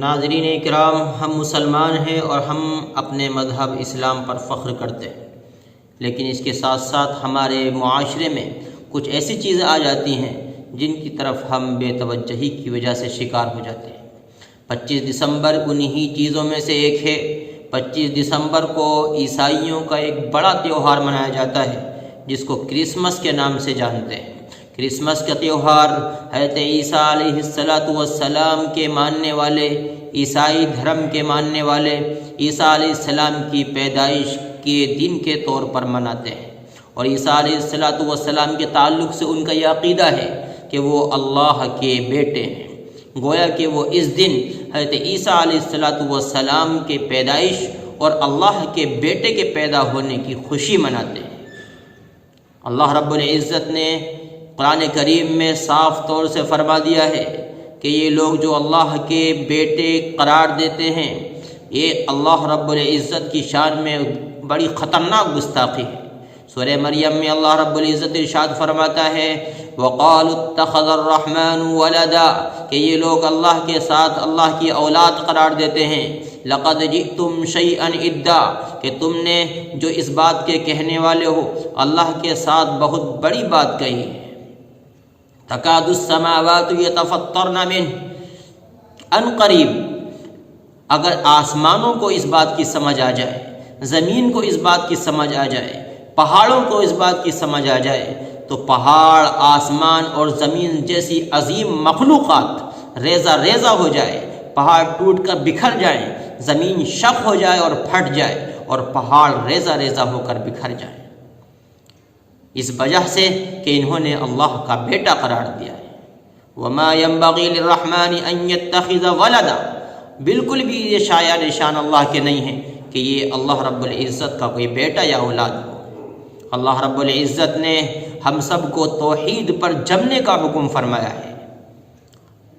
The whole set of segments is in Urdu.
ناظرین اکرام، ہم مسلمان ہیں اور ہم اپنے مذہب اسلام پر فخر کرتے ہیں، لیکن اس کے ساتھ ساتھ ہمارے معاشرے میں کچھ ایسی چیزیں آ جاتی ہیں جن کی طرف ہم بے توجہی کی وجہ سے شکار ہو جاتے ہیں۔ 25 دسمبر انہی چیزوں میں سے ایک ہے۔ 25 دسمبر کو عیسائیوں کا ایک بڑا تہوار منایا جاتا ہے جس کو کرسمس کے نام سے جانتے ہیں۔ کرسمس کا تہوار حضرت عیسیٰ علیہ السلام کے ماننے والے، عیسائی دھرم کے ماننے والے عیسیٰ علیہ السلام کی پیدائش کے دن کے طور پر مناتے ہیں، اور عیسیٰ علیہ السلام کے تعلق سے ان کا یہ عقیدہ ہے کہ وہ اللہ کے بیٹے ہیں، گویا کہ وہ اس دن حضرت عیسیٰ علیہ السلام کے پیدائش اور اللہ کے بیٹے کے پیدا ہونے کی خوشی مناتے ہیں۔ اللہ رب العزت نے قرآن کریم میں صاف طور سے فرما دیا ہے کہ یہ لوگ جو اللہ کے بیٹے قرار دیتے ہیں، یہ اللہ رب العزت کی شان میں بڑی خطرناک گستاخی ہے۔ سورہ مریم میں اللہ رب العزت ارشاد فرماتا ہے وَقَالُوا اتَّخَذَ الرَّحْمَنُ وَلَدًا، کہ یہ لوگ اللہ کے ساتھ اللہ کی اولاد قرار دیتے ہیں۔ لَقَدْ جِئْتُمْ شَيْئًا إِدًّا، کہ تم نے جو اس بات کے کہنے والے ہو اللہ کے ساتھ بہت بڑی بات کہی ہے۔ تکاد السماوات یتفطرن منہ، ان قریب اگر آسمانوں کو اس بات کی سمجھ آ جائے، زمین کو اس بات کی سمجھ آ جائے، پہاڑوں کو اس بات کی سمجھ آ جائے، تو پہاڑ، آسمان اور زمین جیسی عظیم مخلوقات ریزہ ریزہ ہو جائے، پہاڑ ٹوٹ کر بکھر جائیں، زمین شق ہو جائے اور پھٹ جائے، اور پہاڑ ریزہ ریزہ ہو کر بکھر جائے، اس وجہ سے کہ انہوں نے اللہ کا بیٹا قرار دیا ہے۔ وَمَا يَنبَغِي لِلرَّحْمَنِ أَن يَتَّخِذَ وَلَدًا، بالکل بھی یہ شایع نشان اللہ کے نہیں ہے کہ یہ اللہ رب العزت کا کوئی بیٹا یا اولاد ہو۔ اللہ رب العزت نے ہم سب کو توحید پر جمنے کا حکم فرمایا ہے،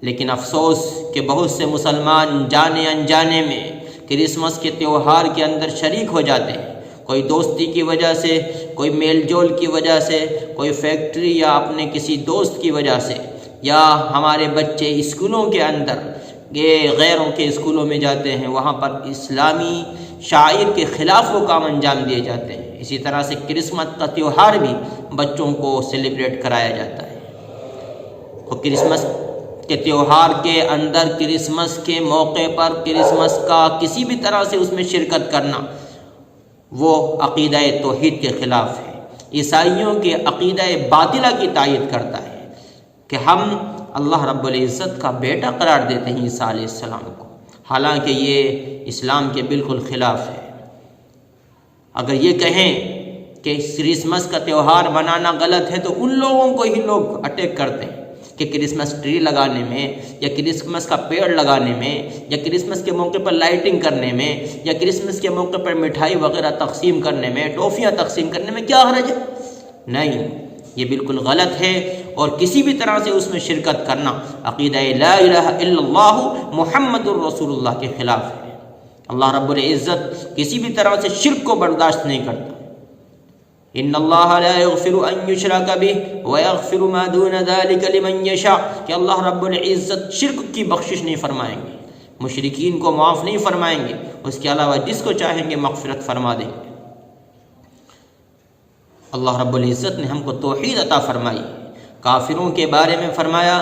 لیکن افسوس کہ بہت سے مسلمان جانے انجانے میں کرسمس کے تہوار کے اندر شریک ہو جاتے ہیں، کوئی دوستی کی وجہ سے، کوئی میل جول کی وجہ سے، کوئی فیکٹری یا اپنے کسی دوست کی وجہ سے، یا ہمارے بچے اسکولوں کے اندر یہ غیروں کے اسکولوں میں جاتے ہیں، وہاں پر اسلامی شاعر کے خلاف وہ کام انجام دیے جاتے ہیں۔ اسی طرح سے کرسمس کا تہوار بھی بچوں کو سیلیبریٹ کرایا جاتا ہے۔ تو کرسمس کے تہوار کے اندر، کرسمس کے موقع پر کرسمس کا کسی بھی طرح سے اس میں شرکت کرنا وہ عقیدہ توحید کے خلاف ہے، عیسائیوں کے عقیدہ باطلہ کی تائید کرتا ہے کہ ہم اللہ رب العزت کا بیٹا قرار دیتے ہیں عیسیٰ علیہ السلام کو، حالانکہ یہ اسلام کے بالکل خلاف ہے۔ اگر یہ کہیں کہ کرسمس کا تہوار منانا غلط ہے تو ان لوگوں کو ہی لوگ اٹیک کرتے ہیں کہ کرسمس ٹری لگانے میں، یا کرسمس کا پیڑ لگانے میں، یا کرسمس کے موقع پر لائٹنگ کرنے میں، یا کرسمس کے موقع پر مٹھائی وغیرہ تقسیم کرنے میں، ٹافیاں تقسیم کرنے میں کیا حرج ہے؟ نہیں، یہ بالکل غلط ہے، اور کسی بھی طرح سے اس میں شرکت کرنا عقیدہ لا الہ الا اللہ محمد الرسول اللہ کے خلاف ہے۔ اللہ رب العزت کسی بھی طرح سے شرک کو برداشت نہیں کرتا۔ ان اللہ لا یغفر ان یشرک بہ ویغفر ما دون ذلک لمن یشاء، کہ اللہ رب العزت شرک کی بخشش نہیں فرمائیں گے، مشرکین کو معاف نہیں فرمائیں گے، اس کے علاوہ جس کو چاہیں گے مغفرت فرما دیں گے۔ اللہ رب العزت نے ہم کو توحید عطا فرمائی۔ کافروں کے بارے میں فرمایا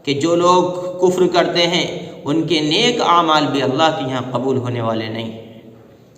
کہ جو لوگ کفر کرتے ہیں ان کے نیک اعمال بھی اللہ کے یہاں قبول ہونے والے نہیں ہیں۔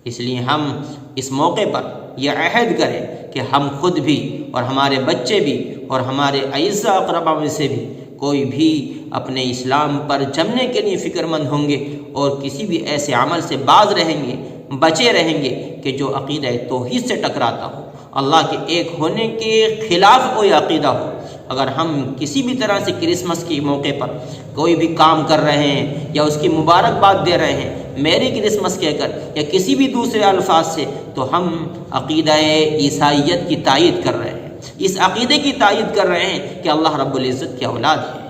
اس لیے ہم اس موقع پر یہ عہد کریں کہ ہم خود بھی اور ہمارے بچے بھی اور ہمارے اعزاء اقربا میں سے بھی کوئی بھی اپنے اسلام پر جمنے کے لیے فکر مند ہوں گے، اور کسی بھی ایسے عمل سے باز رہیں گے، بچے رہیں گے کہ جو عقیدہ توحید سے ٹکراتا ہو، اللہ کے ایک ہونے کے خلاف کوئی عقیدہ ہو۔ اگر ہم کسی بھی طرح سے کرسمس کے موقع پر کوئی بھی کام کر رہے ہیں یا اس کی مبارکباد دے رہے ہیں میری کرسمس کہہ کر، یا کسی بھی دوسرے الفاظ سے، تو ہم عقیدہ عیسائیت کی تائید کر رہے ہیں، اس عقیدے کی تائید کر رہے ہیں کہ اللہ رب العزت کی اولاد ہے۔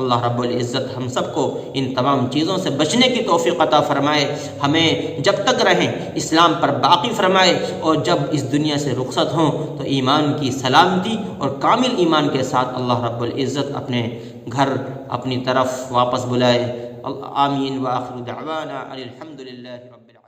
اللہ رب العزت ہم سب کو ان تمام چیزوں سے بچنے کی توفیق عطا فرمائے، ہمیں جب تک رہیں اسلام پر باقی فرمائے، اور جب اس دنیا سے رخصت ہوں تو ایمان کی سلامتی اور کامل ایمان کے ساتھ اللہ رب العزت اپنے گھر اپنی طرف واپس بلائے۔ آمین وآخر دعوانا الحمدللہ رب العالمین.